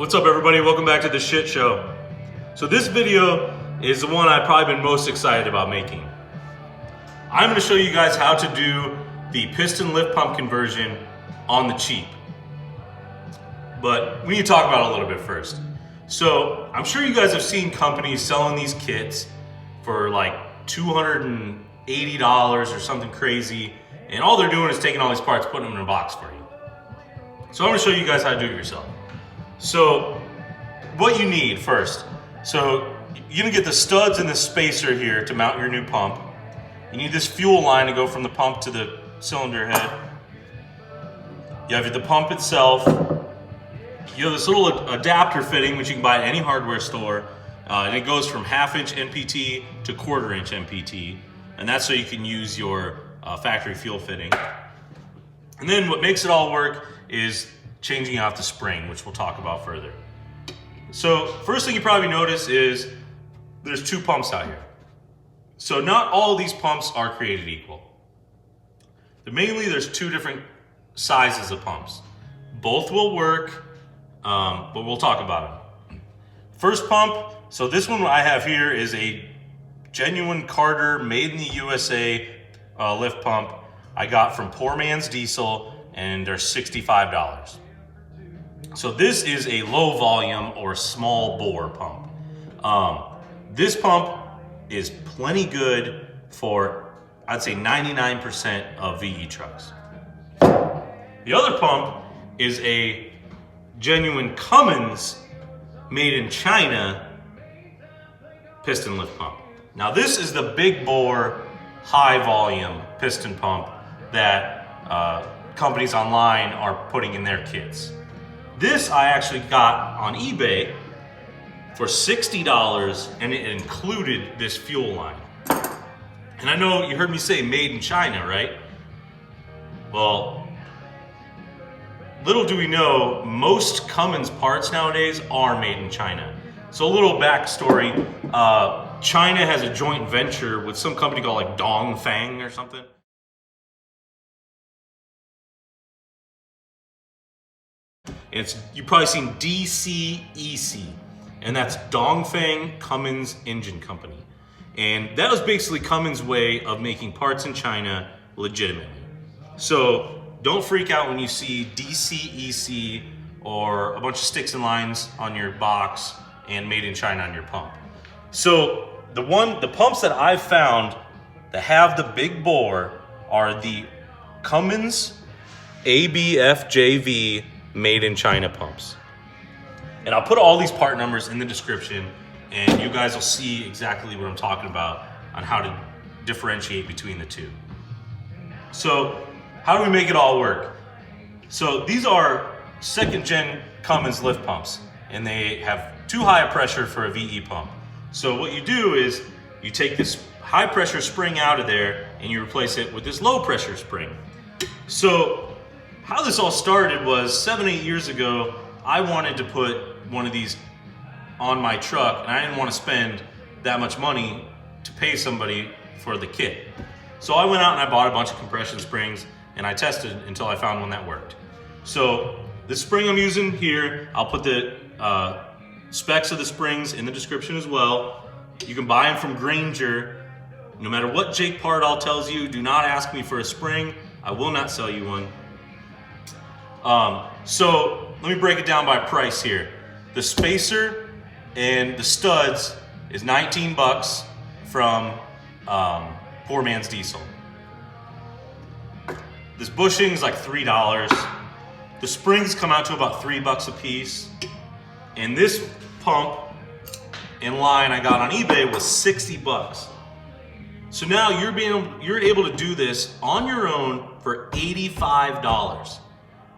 What's up, everybody? Welcome back to the shit show. So this video is the one I've probably been most excited about making. I'm going to show you guys how to do the piston lift pump conversion on the cheap. But we need to talk about it a little bit first. So I'm sure you guys have seen companies selling these kits for like $280 or something crazy, and all they're doing is taking all these parts, putting them in a box for you. So I'm going to show you guys how to do it yourself. So what you need first, so you're going to get the studs and the spacer here to mount your new pump. You need this fuel line to go from the pump to the cylinder head. You have the pump itself. You have this little adapter fitting, which you can buy at any hardware store. And it goes from 1/2-inch NPT to 1/4-inch NPT. And that's so you can use your factory fuel fitting. And then what makes it all work is changing out the spring, which we'll talk about further. So first thing you probably notice is there's two pumps out here. So not all of these pumps are created equal. Mainly there's two different sizes of pumps. Both will work, but we'll talk about them. First pump, so this one I have here is a genuine Carter, made in the USA lift pump I got from Poormansdiesel, and they're $65. So this is a low volume or small bore pump. This pump is plenty good for, I'd say, 99% of VE trucks. The other pump is a genuine Cummins, made in China, piston lift pump. Now this is the big bore, high volume piston pump that companies online are putting in their kits. This I actually got on eBay for $60, and it included this fuel line. And I know you heard me say made in China, right? Well, little do we know, most Cummins parts nowadays are made in China. So a little backstory, China has a joint venture with some company called like Dongfeng or something. You've probably seen DCEC, and that's Dongfeng Cummins Engine Company. And that was basically Cummins' way of making parts in China legitimately. So don't freak out when you see DCEC or a bunch of sticks and lines on your box and made in China on your pump. So the pumps that I've found that have the big bore are the Cummins ABFJV made in China pumps. And I'll put all these part numbers in the description, and you guys will see exactly what I'm talking about on how to differentiate between the two. So how do we make it all work? So these are second gen Cummins lift pumps, and they have too high a pressure for a VE pump. So what you do is you take this high pressure spring out of there and you replace it with this low pressure spring. So how this all started was 7-8 years ago, I wanted to put one of these on my truck, and I didn't want to spend that much money to pay somebody for the kit. So I went out and I bought a bunch of compression springs, and I tested until I found one that worked. So the spring I'm using here, I'll put the specs of the springs in the description as well. You can buy them from Granger. No matter what Jake Pardall tells you, do not ask me for a spring. I will not sell you one. So let me break it down by price here. The spacer and the studs is $19 from Poormansdiesel. This bushing is like $3. The springs come out to about $3 a piece. And this pump in line I got on eBay was $60. So now you're able to do this on your own for $85.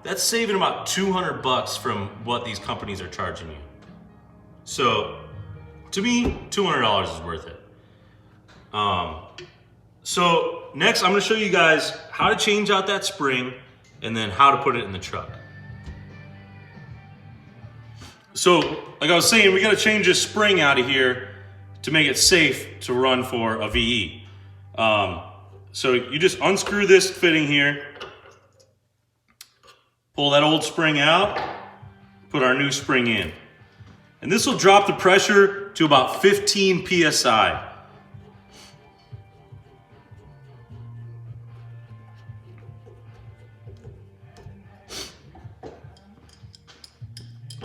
That's saving about $200 from what these companies are charging you. So to me, $200 is worth it. So next I'm gonna show you guys how to change out that spring and then how to put it in the truck. So like I was saying, we gotta change this spring out of here to make it safe to run for a VE. So you just unscrew this fitting here, pull that old spring out, put our new spring in. And this will drop the pressure to about 15 PSI.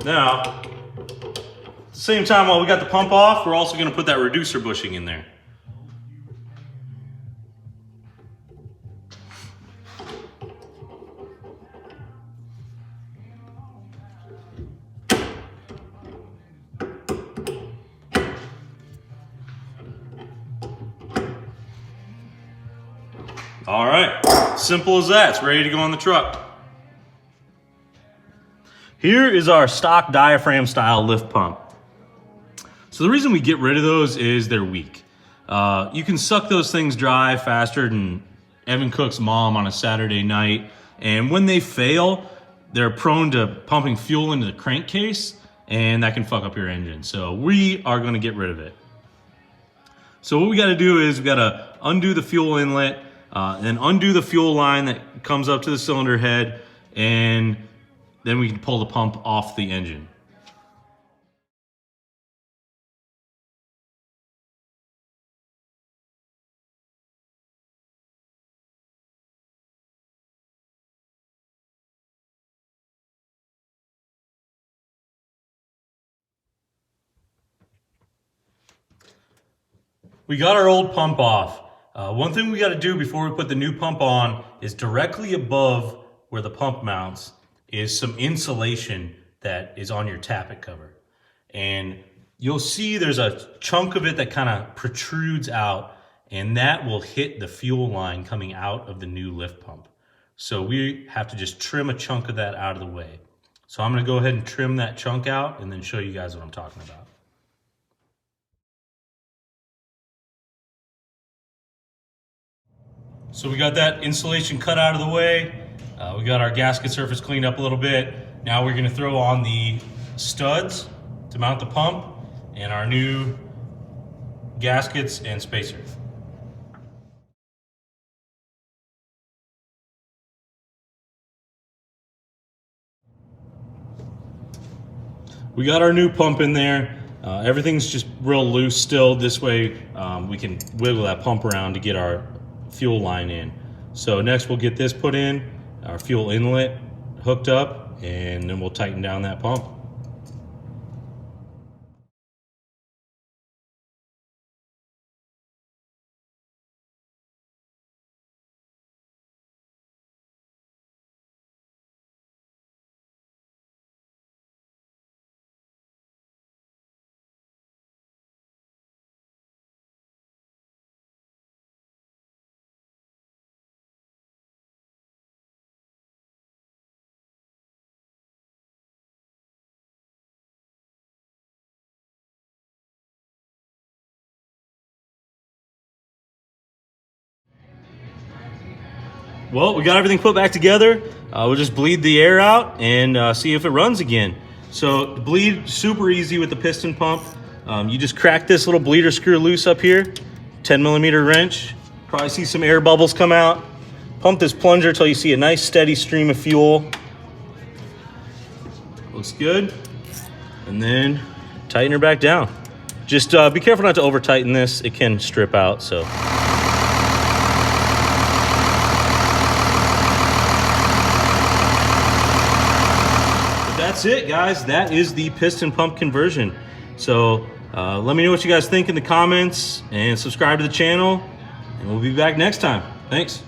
Now, at the same time while we got the pump off, we're also gonna put that reducer bushing in there. All right, simple as that. It's ready to go on the truck. Here is our stock diaphragm style lift pump. So the reason we get rid of those is they're weak. You can suck those things dry faster than Evan Cook's mom on a Saturday night. And when they fail, they're prone to pumping fuel into the crankcase, and that can fuck up your engine. So we are gonna get rid of it. So what we gotta do is we gotta undo the fuel inlet, and undo the fuel line that comes up to the cylinder head, and then we can pull the pump off the engine. We got our old pump off. One thing we got to do before we put the new pump on is directly above where the pump mounts is some insulation that is on your tappet cover. And you'll see there's a chunk of it that kind of protrudes out, and that will hit the fuel line coming out of the new lift pump. So we have to just trim a chunk of that out of the way. So I'm going to go ahead and trim that chunk out and then show you guys what I'm talking about. So we got that insulation cut out of the way. We got our gasket surface cleaned up a little bit. Now we're gonna throw on the studs to mount the pump and our new gaskets and spacer. We got our new pump in there. Everything's just real loose still. This way we can wiggle that pump around to get our fuel line in. So next we'll get this put in, our fuel inlet hooked up, and then we'll tighten down that pump. Well, we got everything put back together. We'll just bleed the air out and see if it runs again. So the bleed, super easy with the piston pump. You just crack this little bleeder screw loose up here, 10mm wrench. Probably see some air bubbles come out. Pump this plunger till you see a nice steady stream of fuel. Looks good. And then tighten her back down. Just be careful not to over tighten this. It can strip out, so. That's it, guys. That is the piston pump conversion. So let me know what you guys think in the comments and subscribe to the channel, and we'll be back next time. Thanks.